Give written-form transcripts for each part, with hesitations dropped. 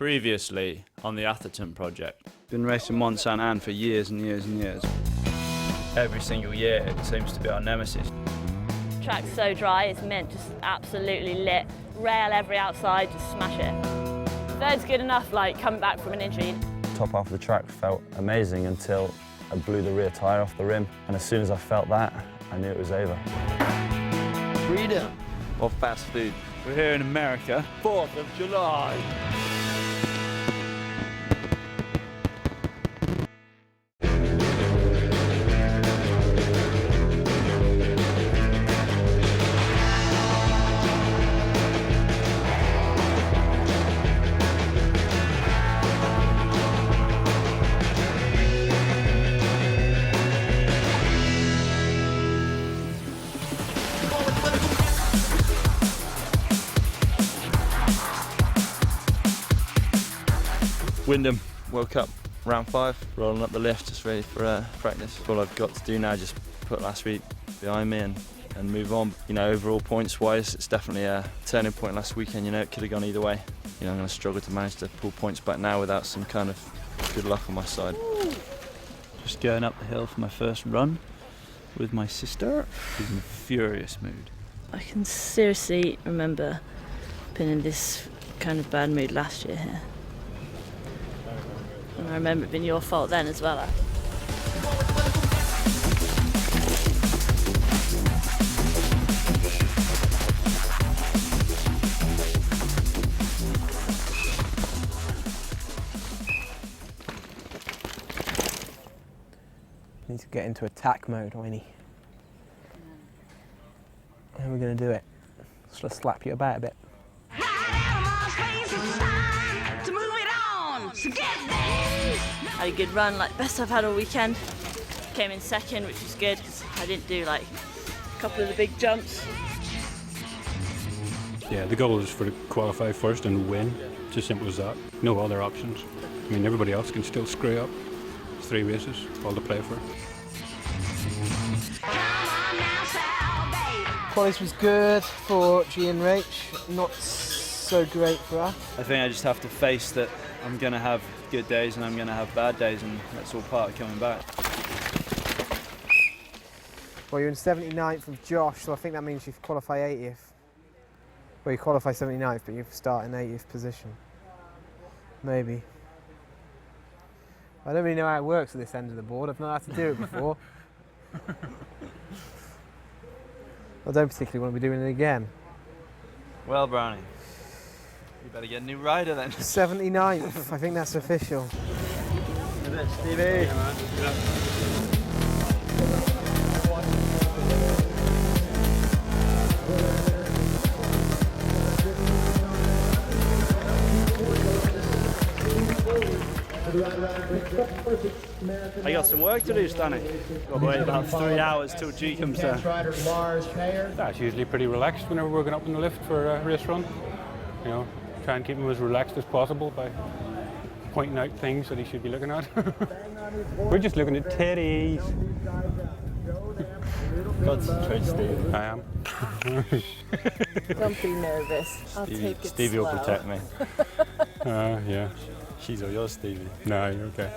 previously on the Atherton project. Been racing Mont Saint Anne for years and years and years. Every single year it seems to be our nemesis. Track's so dry, it's mint, just absolutely lit. Rail every outside, just smash it. Third's good enough, like coming back from an injury. Top half of the track felt amazing until I blew the rear tyre off the rim, and as soon as I felt that, I knew it was over. Freedom of fast food. We're here in America, 4th of July. Windham, World Cup, round 5, rolling up the lift, just ready for practice. All I've got to do now, just put last week behind me and move on. You know, overall points-wise, it's definitely a turning point last weekend. You know, it could have gone either way. You know, I'm going to struggle to manage to pull points back now without some kind of good luck on my side. Just going up the hill for my first run with my sister. She's in a furious mood. I can seriously remember being in this kind of bad mood last year here. And I remember it being your fault then as well. Need to get into attack mode, Winnie. How are we going to do it? Just let's slap you about a bit. Had a good run, like best I've had all weekend. Came in second, which was good. I didn't do like a couple of the big jumps. Yeah, the goal is for to qualify first and win. It's as simple as that. No other options. I mean, everybody else can still screw up. It's 3 races, all to play for. Qualies was good for G and Rach, not so great for us. I think I just have to face that I'm going to have good days and I'm going to have bad days, and that's all part of coming back. Well, you're in 79th with Josh, so I think that means you qualify 80th. Well, you qualify 79th, but you start in 80th position. Maybe. I don't really know how it works at this end of the board. I've not had to do it before. I don't particularly want to be doing it again. Well, Brownie, you better get a new rider then. 79th, I think that's official. Look at this, Stevie. I got some work to do, Stanley. Got to wait about 3 hours till G comes down. That's usually pretty relaxed whenever we're going up in the lift for a race run. You know, try and keep him as relaxed as possible by pointing out things that he should be looking at. We're just looking at teddies. Concentrate, Steve. I am. Don't be nervous. I'll take it Stevie will slow. protect me. Yeah. She's all yours, Stevie. No, you're okay.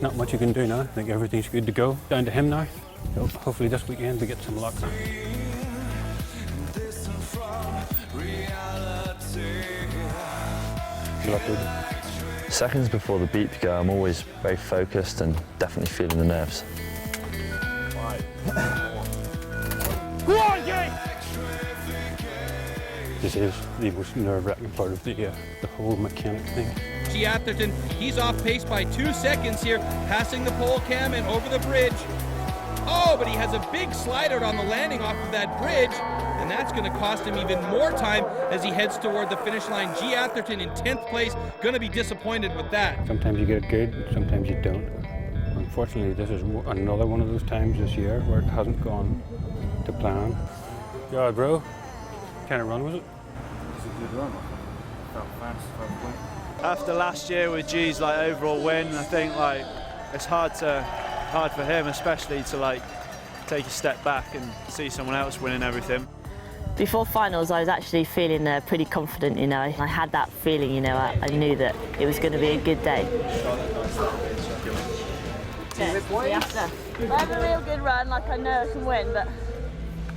Not much you can do now. I think everything's good to go. Down to him now. So hopefully this weekend we get some luck. Good luck, dude. Seconds before the beat to go, I'm always very focused and definitely feeling the nerves. This is the most nerve-wracking part of the whole mechanic thing. Atherton, he's off pace by 2 seconds here, passing the pole cam and over the bridge. Oh, but he has a big slide out on the landing off of that bridge, and that's going to cost him even more time as he heads toward the finish line. G. Atherton in 10th place, going to be disappointed with that. Sometimes you get it good, sometimes you don't. Unfortunately, this is another one of those times this year where it hasn't gone to plan. Yeah, bro. What kind of run was it? It's a good run. Felt fast, felt quick. After last year with G's like overall win, I think like it's hard for him especially to like take a step back and see someone else winning everything. Before finals, I was actually feeling pretty confident, you know. I had that feeling, you know, I knew that it was going to be a good day. I have a real good run, like I know I can win, but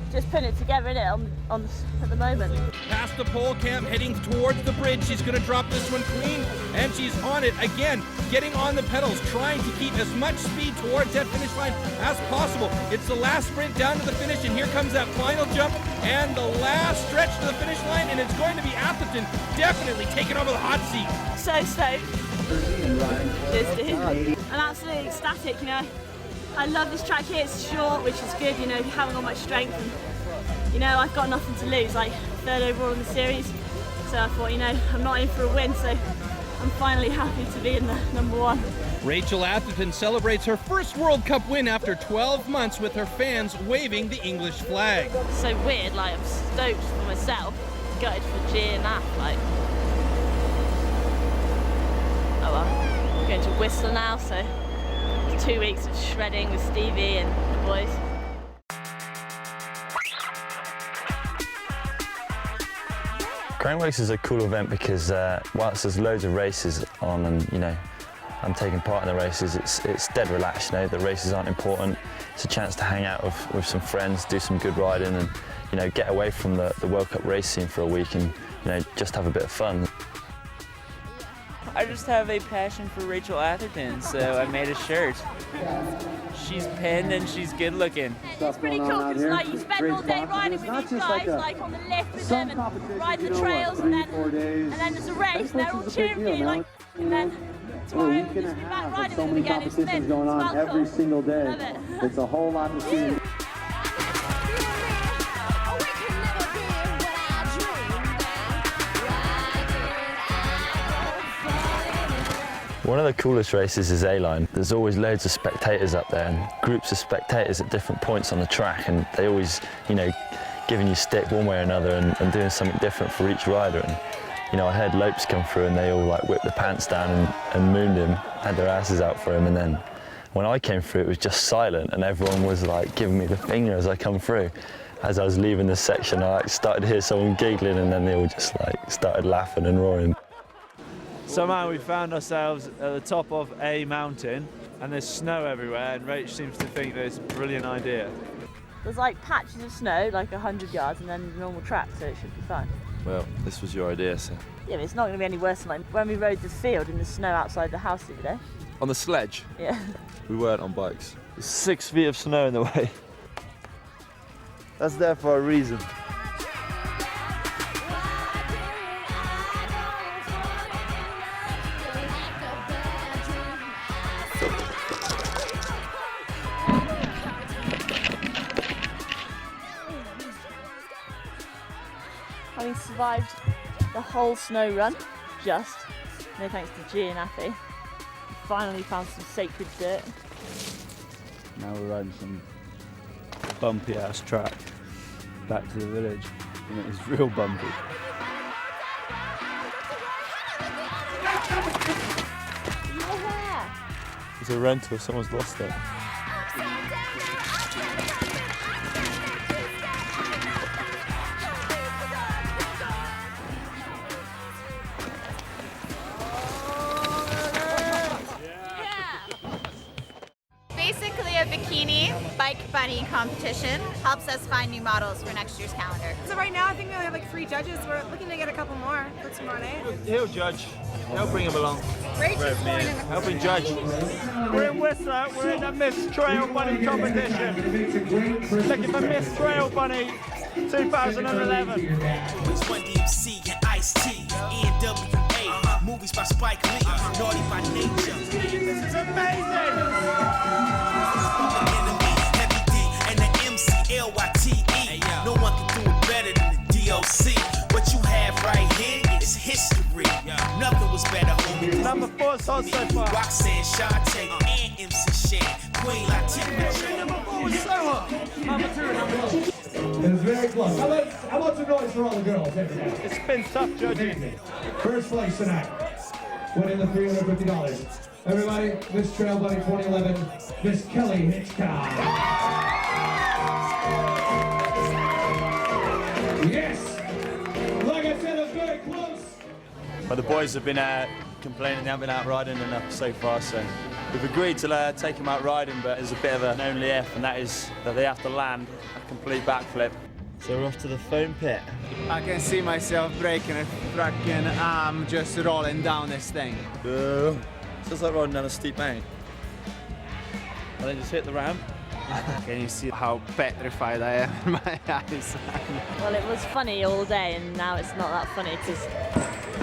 just putting it together in it at the moment. Past the pole cam, heading towards the bridge. She's going to drop this one clean, and she's on it again, getting on the pedals, trying to keep as much speed towards that finish line as possible. It's the last sprint down to the finish, and here comes that final jump and the last stretch to the finish line, and it's going to be Atherton definitely taking over the hot seat. So stoked. Cheers, dude. I'm absolutely ecstatic, you know. I love this track here, it's short, which is good, you know, haven't got much strength, and, you know, I've got nothing to lose, like 3rd overall in the series, so I thought, you know, I'm not in for a win, so I'm finally happy to be in the #1. Rachel Atherton celebrates her first World Cup win after 12 months with her fans waving the English flag. It's so weird, like, I'm stoked for myself, gutted for G and Ath, like. Oh well, I'm going to Whistler now, so 2 weeks of shredding with Stevie and the boys. Crane Race is a cool event because whilst there's loads of races on and, you know, I'm taking part in the races, it's dead relaxed, you know, the races aren't important. It's a chance to hang out with some friends, do some good riding and, you know, get away from the World Cup race scene for a week and, you know, just have a bit of fun. I just have a passion for Rachel Atherton, so I made a shirt. She's pinned and she's good looking. It's pretty cool because like you spend all day riding with these guys, like on the lift with them and riding the trails, and then there's a race and they're all cheering for you, like, and then tomorrow we'll just be back riding with them again. It's spin. Going on every single day. Love it. It's a whole lot to see. One of the coolest races is A-Line. There's always loads of spectators up there and groups of spectators at different points on the track, and they always, you know, giving you stick one way or another and doing something different for each rider. And, you know, I heard Lopes come through and they all like whipped the pants down and mooned him, had their asses out for him, and then when I came through it was just silent and everyone was like giving me the finger as I come through. As I was leaving the section I like, started to hear someone giggling and then they all just like started laughing and roaring. Somehow we found ourselves at the top of a mountain and there's snow everywhere, and Rach seems to think that it's a brilliant idea. There's like patches of snow, like 100 yards, and then the normal track, so it should be fine. Well, this was your idea, so. Yeah, but it's not going to be any worse than like when we rode the field in the snow outside the house the other day. On the sledge? Yeah. We weren't on bikes. There's 6 feet of snow in the way. That's there for a reason. Having survived the whole snow run, just, no thanks to G and Athy, we finally found some sacred dirt. Now we're riding some bumpy ass track back to the village, and it was real bumpy. Yeah! It's a rental, someone's lost it. Basically a bikini bike bunny competition helps us find new models for next year's calendar. So right now I think we only have like 3 judges. We're looking to get a couple more for tomorrow night. He'll judge. He'll bring him along. Rachel's going in the Helping judge. We're in Whistler. We're in the Miss Trail Bunny competition. Looking for Miss Trail Bunny 2011. It's Run DMC and Ice-T, NWA, movies by Spike Lee, Naughty by Nature. This is amazing! The enemy, Heavy D, and the MC, LYTE. No one can do it better than the DOC. What you have right here is history. Nothing was better, homie. Number 4 so far. Roxanne, Shantae, and MC Shan, Queen Latifah. Number 4 was Soha. Number 2 and number 1. It was very close. How about some noise for all the girls? It's been tough judging. First place tonight, winning the $350. Everybody, Miss Trail Bunny 2011, Miss Kelly Hitchcock. Yeah! But the boys have been complaining they haven't been out riding enough so far, so we've agreed to take them out riding, but there's a bit of an only if, and that is that they have to land a complete backflip. So we're off to the foam pit. I can see myself breaking a fracking arm just rolling down this thing. It's like riding down a steep bank. And then just hit the ramp. Can you see how petrified I am in my eyes? Well, it was funny all day, and now it's not that funny because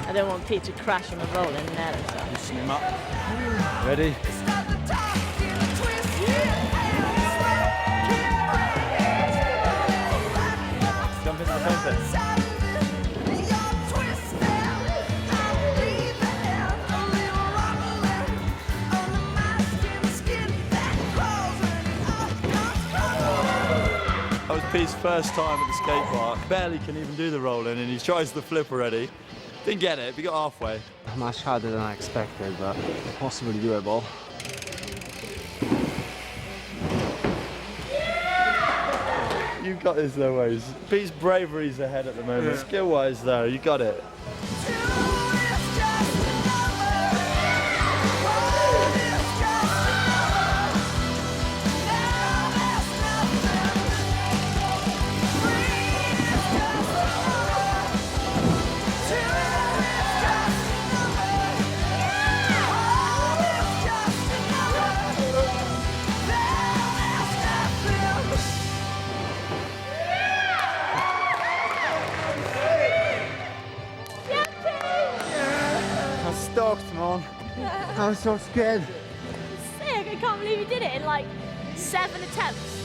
I don't want Pete to crash on the roll in there and stuff. Loosen him up. Ready? Jump into the foam pit. That was Pete's first time at the skate park. Barely can even do the rolling, and he tries the flip already. Didn't get it, but he got halfway. Much harder than I expected, but possibly doable. You've got this though, Waze. Pete's bravery's ahead at the moment. Yeah. Skill-wise though, you got it. Stoked, man. I'm so scared. Sick, I can't believe you did it in like 7 attempts.